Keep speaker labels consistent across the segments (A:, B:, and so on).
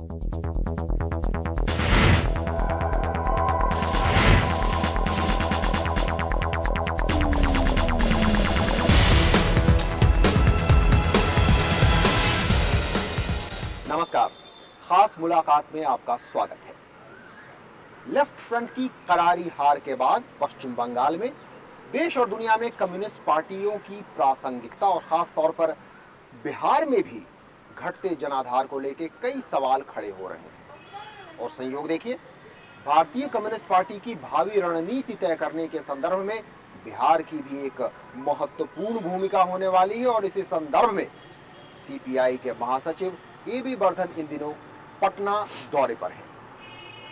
A: नमस्कार, खास मुलाकात में आपका स्वागत है। लेफ्ट फ्रंट की करारी हार के बाद पश्चिम बंगाल में देश और दुनिया में कम्युनिस्ट पार्टियों की प्रासंगिकता और खास तौर पर बिहार में भी घटते जनाधार को लेकर कई सवाल खड़े हो रहे हैं। और संयोग देखिए, भारतीय कम्युनिस्ट पार्टी की भावी रणनीति तय करने के संदर्भ में बिहार की भी एक महत्वपूर्ण भूमिका होने वाली है। और इसी संदर्भ में सीपीआई के महासचिव ए.बी. वर्धन इन दिनों पटना दौरे पर हैं।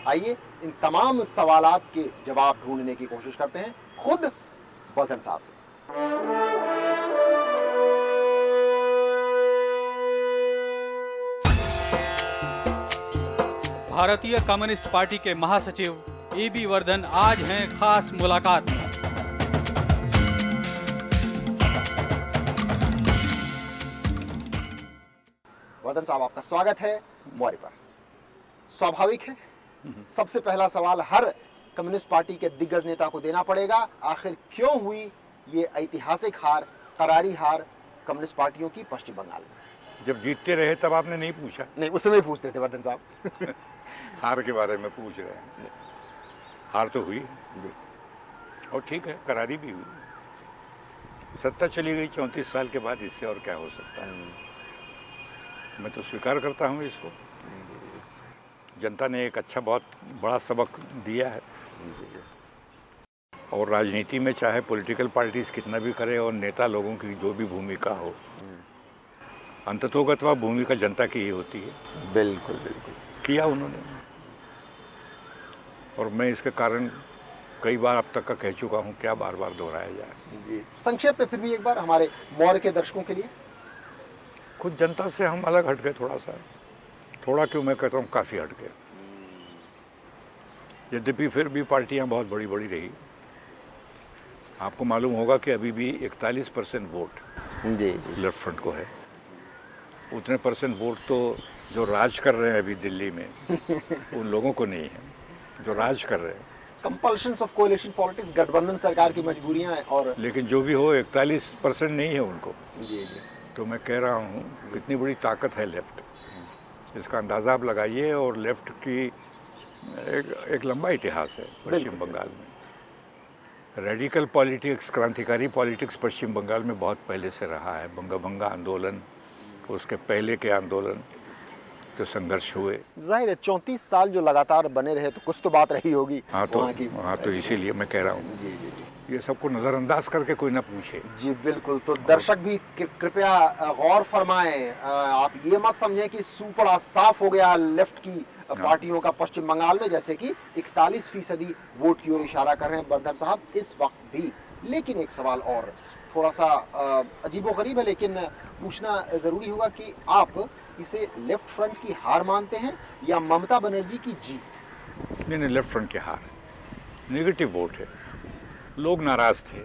A: आइए इन तमाम सवालात के जवाब ढूंढने की कोशिश करते हैं खुद वर्धन साहब से।
B: भारतीय कम्युनिस्ट पार्टी के महासचिव ए.बी. वर्धन आज हैं खास मुलाकात में।
A: वर्धन साहब, आपका स्वागत है दौरे पर। स्वाभाविक है, सबसे पहला सवाल हर कम्युनिस्ट पार्टी के दिग्गज नेता को देना पड़ेगा, आखिर क्यों हुई ये ऐतिहासिक हार, करारी हार कम्युनिस्ट पार्टियों की पश्चिम बंगाल में?
C: जब जीतते रहे तब आपने नहीं पूछा?
A: नहीं, उस समय पूछते थे वर्धन साहब।
C: हार के बारे में पूछ रहे हैं। हार तो हुई और ठीक है, करारी भी हुई। सत्ता चली गई 34 साल के बाद, इससे और क्या हो सकता है। मैं तो स्वीकार करता हूँ इसको। जनता ने एक अच्छा, बहुत बड़ा सबक दिया है। और राजनीति में चाहे पॉलिटिकल पार्टीज कितना भी करे और नेता लोगों की जो भी भूमिका हो, अंततोगत्वा भूमिका जनता की ही होती है।
A: बिल्कुल बिल्कुल
C: किया उन्होंने, और मैं इसके कारण कई बार अब तक का कह चुका हूँ, क्या बार बार दोहराया जाए।
A: जी, संक्षेप में फिर भी एक बार हमारे मौर्य के दर्शकों के लिए।
C: खुद जनता से हम अलग हट गए, थोड़ा क्यों, मैं कहता हूँ काफ़ी हट गए। यद्यपि फिर भी पार्टियां बहुत बड़ी बड़ी रही। आपको मालूम होगा कि अभी भी 41% वोट
A: जी
C: लेफ्ट फ्रंट को है। उतने परसेंट वोट तो जो राज कर रहे हैं अभी दिल्ली में उन लोगों को नहीं है जो राज कर रहे हैं।
A: कंपल्शंस ऑफ कोalition पॉलिटिक्स, गठबंधन सरकार की मजबूरियां हैं। और
C: लेकिन जो भी हो, 41% नहीं है उनको।
A: जी।
C: तो मैं कह रहा हूँ कितनी बड़ी ताकत है लेफ्ट, इसका अंदाज़ा आप लगाइए। और लेफ्ट की एक लंबा इतिहास है पश्चिम बंगाल में। रेडिकल पॉलिटिक्स, क्रांतिकारी पॉलिटिक्स पश्चिम बंगाल में बहुत पहले से रहा है। बंगभंगा आंदोलन, उसके पहले के आंदोलन, जो संघर्ष हुए।
A: जाहिर है 34 साल जो लगातार बने रहे तो कुछ तो बात रही होगी।
C: हाँ तो इसीलिए मैं कह रहा हूँ।
A: जी।
C: ये सबको नज़रअंदाज करके कोई ना पूछे।
A: जी बिल्कुल। तो दर्शक भी कृपया गौर फरमाएं, आप ये मत समझें कि सुपड़ा साफ हो गया लेफ्ट की पार्टियों का पश्चिम बंगाल में, जैसे कि 41% वोट की ओर इशारा कर रहे हैं वर्धन साहब इस वक्त भी। लेकिन एक सवाल और थोड़ा सा अजीबोगरीब है, लेकिन पूछना जरूरी होगा कि आप इसे लेफ्ट फ्रंट की हार मानते हैं या ममता बनर्जी की जीत?
C: नहीं, लेफ्ट फ्रंट की हार। नेगेटिव वोट है, लोग नाराज थे,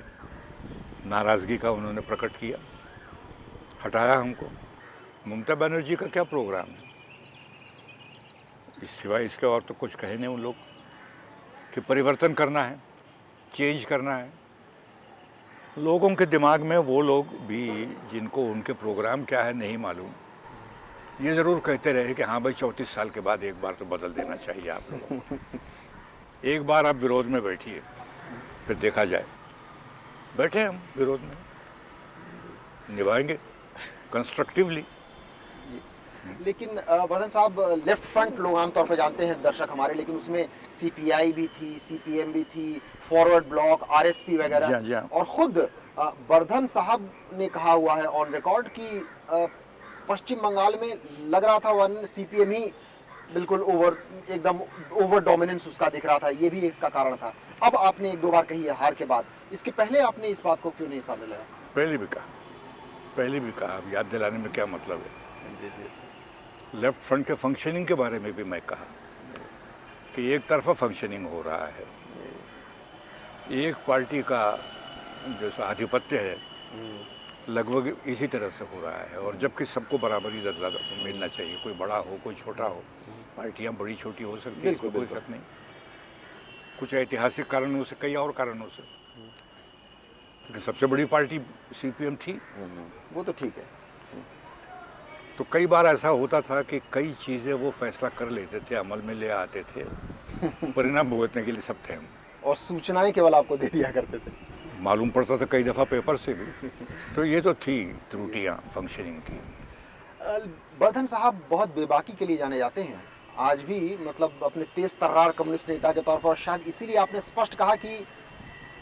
C: नाराजगी का उन्होंने प्रकट किया, हटाया हमको। ममता बनर्जी का क्या प्रोग्राम है सिवाय इसके, और तो कुछ कहे नहीं उन लोग कि परिवर्तन करना है, चेंज करना है। लोगों के दिमाग में वो लोग भी जिनको उनके प्रोग्राम क्या है नहीं मालूम, ये ज़रूर कहते रहे कि हाँ भाई 34 साल के बाद एक बार तो बदल देना चाहिए आप लोगों को। एक बार आप विरोध में बैठिए, फिर देखा जाए। बैठे हम विरोध में, निभाएंगे कंस्ट्रक्टिवली।
A: लेकिन वर्धन साहब, लेफ्ट फ्रंट लोग आमतौर पर जानते हैं दर्शक हमारे, लेकिन उसमें सीपीआई भी थी, सीपीएम भी थी, फॉरवर्ड ब्लॉक, आरएसपी वगैरह। और खुद वर्धन साहब ने कहा हुआ है ऑन रिकॉर्ड कि पश्चिम बंगाल में लग रहा था वन सीपीएम ही बिल्कुल एकदम ओवर डोमिनेंस उसका दिख रहा था। ये भी इसका कारण था। अब आपने एक दो बार कही है हार के बाद, इसके पहले आपने इस बात को क्यों नहीं सामने लाया?
C: पहले भी कहा, अब याद दिलाने में क्या मतलब है। लेफ्ट फ्रंट के फंक्शनिंग के बारे में भी मैं कहा कि एक तरफा फंक्शनिंग हो रहा है, एक पार्टी का जो आधिपत्य है लगभग इसी तरह से हो रहा है, और जबकि सबको बराबरी दर्जा मिलना चाहिए, कोई बड़ा हो कोई छोटा हो, पार्टियां बड़ी छोटी हो सकती है, इसमें कोई शक नहीं। कुछ ऐतिहासिक कारणों से, कई और कारणों से, क्योंकि सबसे बड़ी पार्टी सीपीएम थी,
A: वो तो ठीक है।
C: तो कई बार ऐसा होता था कि कई चीजें वो फैसला कर लेते थे, अमल में ले आते थे, परिणाम भुगतने के लिए सब थे हम,
A: और सूचनाएं केवल आपको दे दिया करते थे,
C: मालूम पड़ता था कई दफा पेपर से भी। तो ये तो थी त्रुटियां फंक्शनिंग की।
A: वर्धन साहब बहुत बेबाकी के लिए जाने जाते हैं आज भी, मतलब अपने तेज तर्रार कम्युनिस्ट नेता के तौर पर। शायद इसीलिए आपने स्पष्ट कहा कि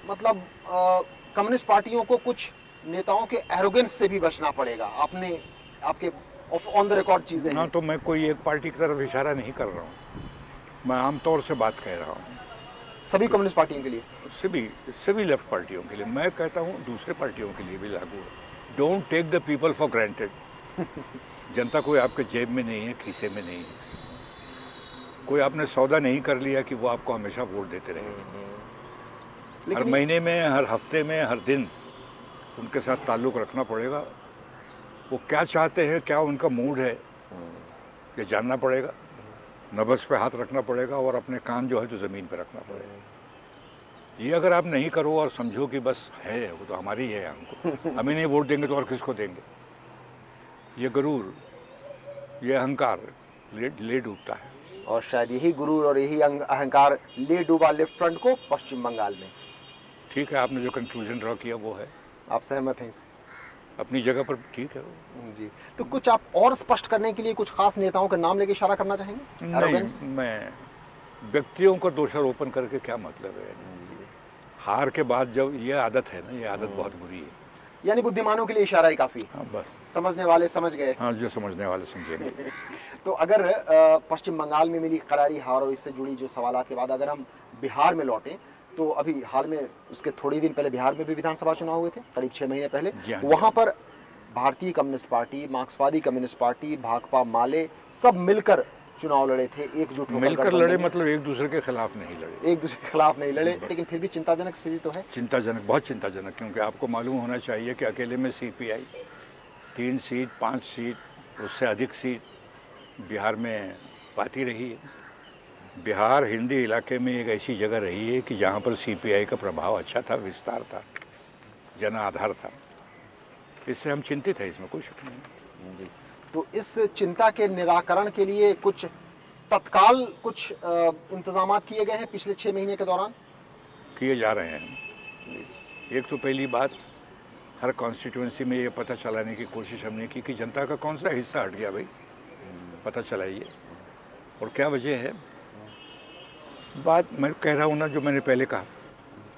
A: मतलब कम्युनिस्ट पार्टियों को कुछ नेताओं के एरोगेंस से भी बचना पड़ेगा। आपने आपके ऑन द रिकॉर्ड चीजें
C: ना, तो मैं कोई एक पार्टी की तरफ इशारा नहीं कर रहा हूँ, मैं आमतौर से बात कह रहा हूँ
A: सभी कम्युनिस्ट पार्टियों के लिए,
C: सभी लेफ्ट पार्टियों के लिए। मैं कहता हूँ दूसरे पार्टियों के लिए भी लागू है। Don't take the people for granted. जनता कोई आपके जेब में नहीं है, खीसे में नहीं है, कोई आपने सौदा नहीं कर लिया कि वो आपको हमेशा वोट देते रहेंगे। हर महीने में, हर हफ्ते में, हर दिन उनके साथ ताल्लुक रखना पड़ेगा। वो क्या चाहते हैं, क्या उनका मूड है, ये जानना पड़ेगा, नब्ज पे हाथ रखना पड़ेगा, और अपने कान जो है तो ज़मीन पे रखना पड़ेगा। ये अगर आप नहीं करो और समझो कि बस है वो तो हमारी है, हमको हमें नहीं वोट देंगे तो और किसको देंगे, ये गरूर, ये अहंकार ले डूबता है।
A: और शायद यही गुरूर और यही अहंकार ले डूबा लेफ्ट फ्रंट को पश्चिम बंगाल में।
C: ठीक है, आपने जो कंक्लूजन ड्रॉ किया वो है,
A: आप सहमत हैं इससे?
C: अपनी जगह पर ठीक है
A: जी। तो कुछ आप और स्पष्ट करने के लिए कुछ खास नेताओं का नाम लेके इशारा करना चाहेंगे?
C: नहीं, मैं व्यक्तियों का दोषारोपण करके क्या मतलब है। हार के बाद जब ये आदत है ना, ये आदत बहुत बुरी है।
A: यानी बुद्धिमानों के लिए इशारा ही काफी।
C: हाँ, बस
A: समझने वाले समझ गए।
C: हाँ, जो समझने वाले समझेंगे।
A: तो अगर पश्चिम बंगाल में मिली करारी हार और इससे जुड़ी जो सवालात के बाद अगर हम बिहार में लौटें, तो अभी हाल में उसके थोड़ी दिन पहले बिहार में भी विधानसभा चुनाव हुए थे, करीब 6 महीने पहले। वहां पर भारतीय कम्युनिस्ट पार्टी, मार्क्सवादी कम्युनिस्ट पार्टी, भाकपा, माले सब मिलकर चुनाव लड़े थे, एकजुट होकर।
C: मिलकर लड़े मतलब एक दूसरे के खिलाफ नहीं लड़े,
A: एक दूसरे के खिलाफ नहीं लड़े, लेकिन फिर भी चिंताजनक स्थिति तो है।
C: चिंताजनक, बहुत चिंताजनक, क्योंकि आपको मालूम होना चाहिए कि अकेले में सीपीआई 3 सीट, 5 सीट, उससे अधिक सीट बिहार में पाती रही है। बिहार हिंदी इलाके में एक ऐसी जगह रही है कि जहाँ पर सीपीआई का प्रभाव अच्छा था, विस्तार था, जन आधार था। इससे हम चिंतित हैं, इसमें कोई शक नहीं।
A: तो इस चिंता के निराकरण के लिए कुछ तत्काल कुछ इंतजामात किए गए हैं पिछले 6 महीने के दौरान?
C: किए जा रहे हैं। एक तो पहली बात, हर कॉन्स्टिट्यूंसी में ये पता चलाने की कोशिश हमने की कि जनता का कौन सा हिस्सा हट गया, भाई पता चलाइए, और क्या वजह है। बात मैं कह रहा हूँ ना, जो मैंने पहले कहा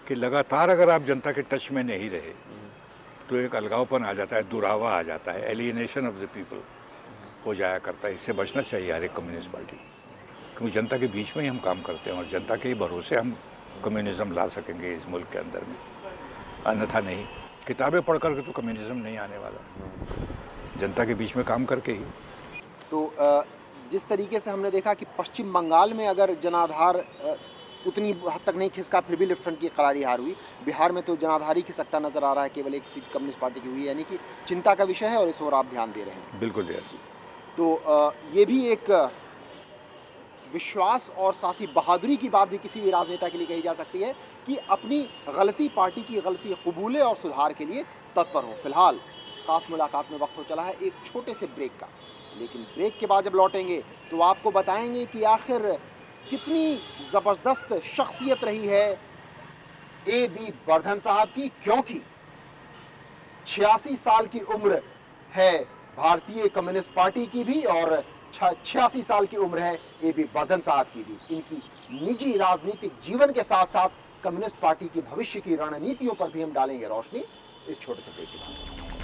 C: कि लगातार अगर आप जनता के टच में नहीं रहे तो एक अलगावपन आ जाता है, दुरावा आ जाता है, एलियनेशन ऑफ द पीपल हो जाया करता है। इससे बचना चाहिए हर एक कम्युनिस्ट पार्टी, क्योंकि जनता के बीच में ही हम काम करते हैं और जनता के ही भरोसे हम कम्युनिज्म ला सकेंगे इस मुल्क के अंदर में, अन्यथा नहीं। किताबें पढ़ करके तो कम्युनिज्म नहीं आने वाला, जनता के बीच में काम करके ही।
A: तो जिस तरीके से हमने देखा कि पश्चिम बंगाल में अगर जनाधार उतनी हद तक नहीं खिसका, फिर भी लेफ्ट फ्रंट की करारी हार हुई। बिहार में तो जनाधार ही खिसकता नजर आ रहा है, केवल एक सीट कम्युनिस्ट पार्टी की हुई, यानी कि चिंता का विषय है और इस ओर आप ध्यान दे रहे हैं।
C: बिल्कुल जी।
A: तो ये भी एक विश्वास और साथ ही बहादुरी की बात भी किसी भी राजनेता के लिए कही जा सकती है कि अपनी गलती, पार्टी की गलती कबूले और सुधार के लिए तत्पर हो। फिलहाल खास मुलाकात में वक्त हो चला है एक छोटे से ब्रेक का, लेकिन ब्रेक के बाद जब लौटेंगे तो आपको बताएंगे कि आखिर कितनी जबरदस्त शख्सियत रही है ए.बी. वर्धन साहब की, क्योंकि 86 साल की उम्र है भारतीय कम्युनिस्ट पार्टी की भी और 86 साल की उम्र है ए.बी. वर्धन साहब की भी। इनकी निजी राजनीतिक जीवन के साथ साथ कम्युनिस्ट पार्टी की भविष्य की रणनीतियों पर भी हम डालेंगे रोशनी इस छोटे से ब्रेक के बाद।